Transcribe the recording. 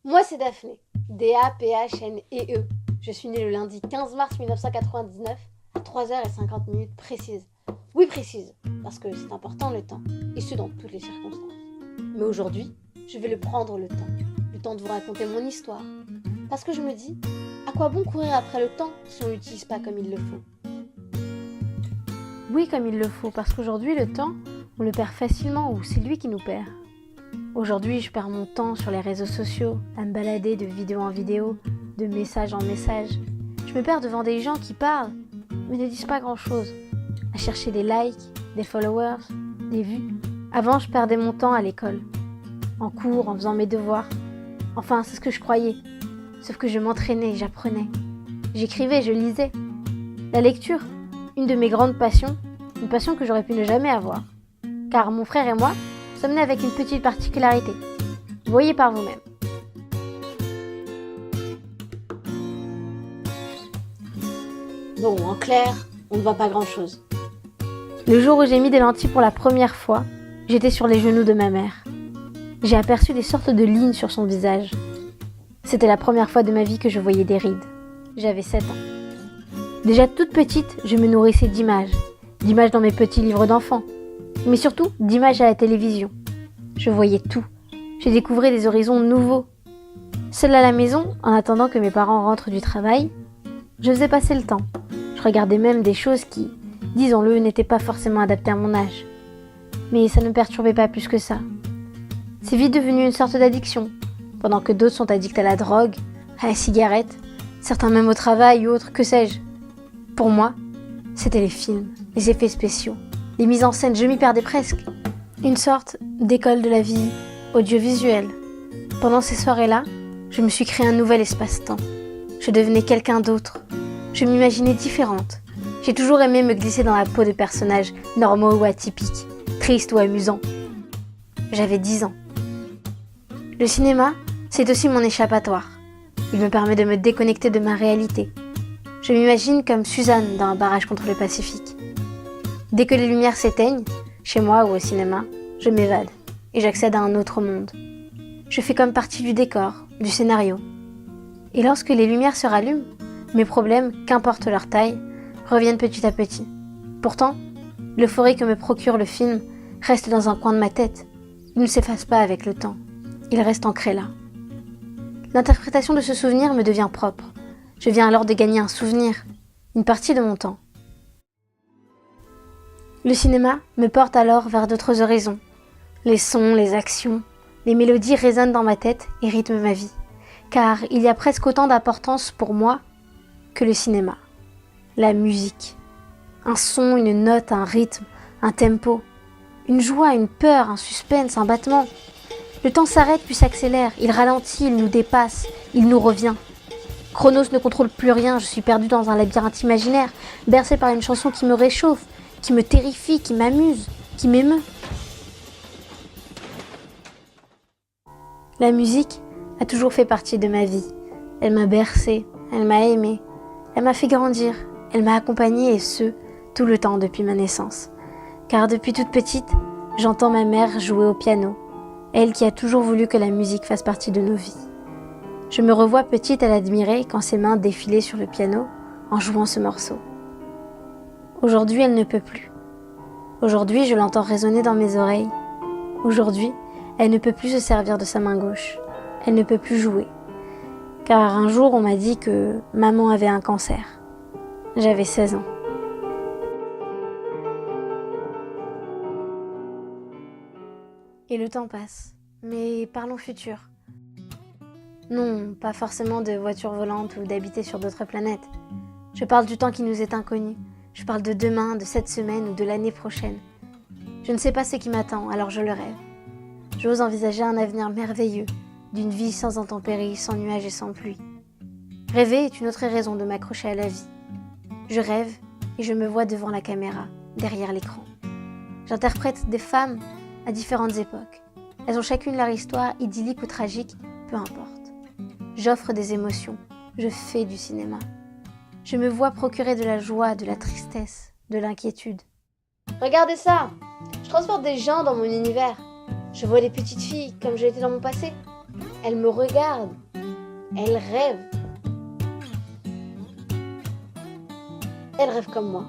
Moi, c'est Daphné. D-A-P-H-N-E-E. Je suis née le lundi 15 mars 1999 à 3h50 précises. Oui, précises, parce que c'est important le temps, et ce dans toutes les circonstances. Mais aujourd'hui, je vais le prendre le temps de vous raconter mon histoire. Parce que je me dis, à quoi bon courir après le temps si on ne l'utilise pas comme il le faut? Oui, comme il le faut, parce qu'aujourd'hui, le temps, on le perd facilement ou c'est lui qui nous perd. Aujourd'hui, je perds mon temps sur les réseaux sociaux, à me balader de vidéo en vidéo, de message en message. Je me perds devant des gens qui parlent, mais ne disent pas grand-chose, à chercher des likes, des followers, des vues. Avant, je perdais mon temps à l'école, en cours, en faisant mes devoirs. Enfin, c'est ce que je croyais. Sauf que je m'entraînais, j'apprenais. J'écrivais, je lisais. La lecture, une de mes grandes passions, une passion que j'aurais pu ne jamais avoir. Car mon frère et moi sommes nés avec une petite particularité. Voyez par vous-même. Bon, en clair, on ne voit pas grand-chose. Le jour où j'ai mis des lentilles pour la première fois, j'étais sur les genoux de ma mère. J'ai aperçu des sortes de lignes sur son visage. C'était la première fois de ma vie que je voyais des rides. J'avais 7 ans. Déjà toute petite, je me nourrissais d'images. D'images dans mes petits livres d'enfants. Mais surtout, d'images à la télévision. Je voyais tout. Je découvrais des horizons nouveaux. Seule à la maison, en attendant que mes parents rentrent du travail, je faisais passer le temps. Je regardais même des choses qui, disons-le, n'étaient pas forcément adaptées à mon âge. Mais ça ne me perturbait pas plus que ça. C'est vite devenu une sorte d'addiction, pendant que d'autres sont addicts à la drogue, à la cigarette, certains même au travail ou autre, que sais-je. Pour moi, c'était les films, les effets spéciaux, les mises en scène, je m'y perdais presque. Une sorte d'école de la vie audiovisuelle. Pendant ces soirées-là, je me suis créé un nouvel espace-temps. Je devenais quelqu'un d'autre. Je m'imaginais différente. J'ai toujours aimé me glisser dans la peau de personnages normaux ou atypiques, tristes ou amusants. J'avais 10 ans. Le cinéma, c'est aussi mon échappatoire. Il me permet de me déconnecter de ma réalité. Je m'imagine comme Suzanne dans un barrage contre le Pacifique. Dès que les lumières s'éteignent, chez moi ou au cinéma, je m'évade et j'accède à un autre monde. Je fais comme partie du décor, du scénario. Et lorsque les lumières se rallument, mes problèmes, qu'importe leur taille, reviennent petit à petit. Pourtant, l'euphorie que me procure le film reste dans un coin de ma tête. Il ne s'efface pas avec le temps. Il reste ancré là. L'interprétation de ce souvenir me devient propre. Je viens alors de gagner un souvenir, une partie de mon temps. Le cinéma me porte alors vers d'autres horizons. Les sons, les actions, les mélodies résonnent dans ma tête et rythment ma vie. Car il y a presque autant d'importance pour moi que le cinéma. La musique. Un son, une note, un rythme, un tempo. Une joie, une peur, un suspense, un battement. Le temps s'arrête puis s'accélère. Il ralentit, il nous dépasse, il nous revient. Chronos ne contrôle plus rien, je suis perdue dans un labyrinthe imaginaire, bercée par une chanson qui me réchauffe, qui me terrifie, qui m'amuse, qui m'émeut. La musique a toujours fait partie de ma vie. Elle m'a bercée, elle m'a aimée, elle m'a fait grandir, elle m'a accompagnée et ce, tout le temps depuis ma naissance. Car depuis toute petite, j'entends ma mère jouer au piano, elle qui a toujours voulu que la musique fasse partie de nos vies. Je me revois petite à l'admirer quand ses mains défilaient sur le piano en jouant ce morceau. Aujourd'hui, elle ne peut plus. Aujourd'hui, je l'entends résonner dans mes oreilles. Aujourd'hui, elle ne peut plus se servir de sa main gauche. Elle ne peut plus jouer. Car un jour, on m'a dit que maman avait un cancer. J'avais 16 ans. Et le temps passe. Mais parlons futur. Non, pas forcément de voitures volantes ou d'habiter sur d'autres planètes. Je parle du temps qui nous est inconnu. Je parle de demain, de cette semaine ou de l'année prochaine. Je ne sais pas ce qui m'attend, alors je le rêve. J'ose envisager un avenir merveilleux, d'une vie sans intempéries, sans nuages et sans pluie. Rêver est une autre raison de m'accrocher à la vie. Je rêve et je me vois devant la caméra, derrière l'écran. J'interprète des femmes à différentes époques. Elles ont chacune leur histoire, idyllique ou tragique, peu importe. J'offre des émotions, je fais du cinéma. Je me vois procurer de la joie, de la tristesse, de l'inquiétude. Regardez ça! Je transporte des gens dans mon univers. Je vois des petites filles comme je l'étais dans mon passé. Elle me regarde. Elle rêve. Elle rêve comme moi.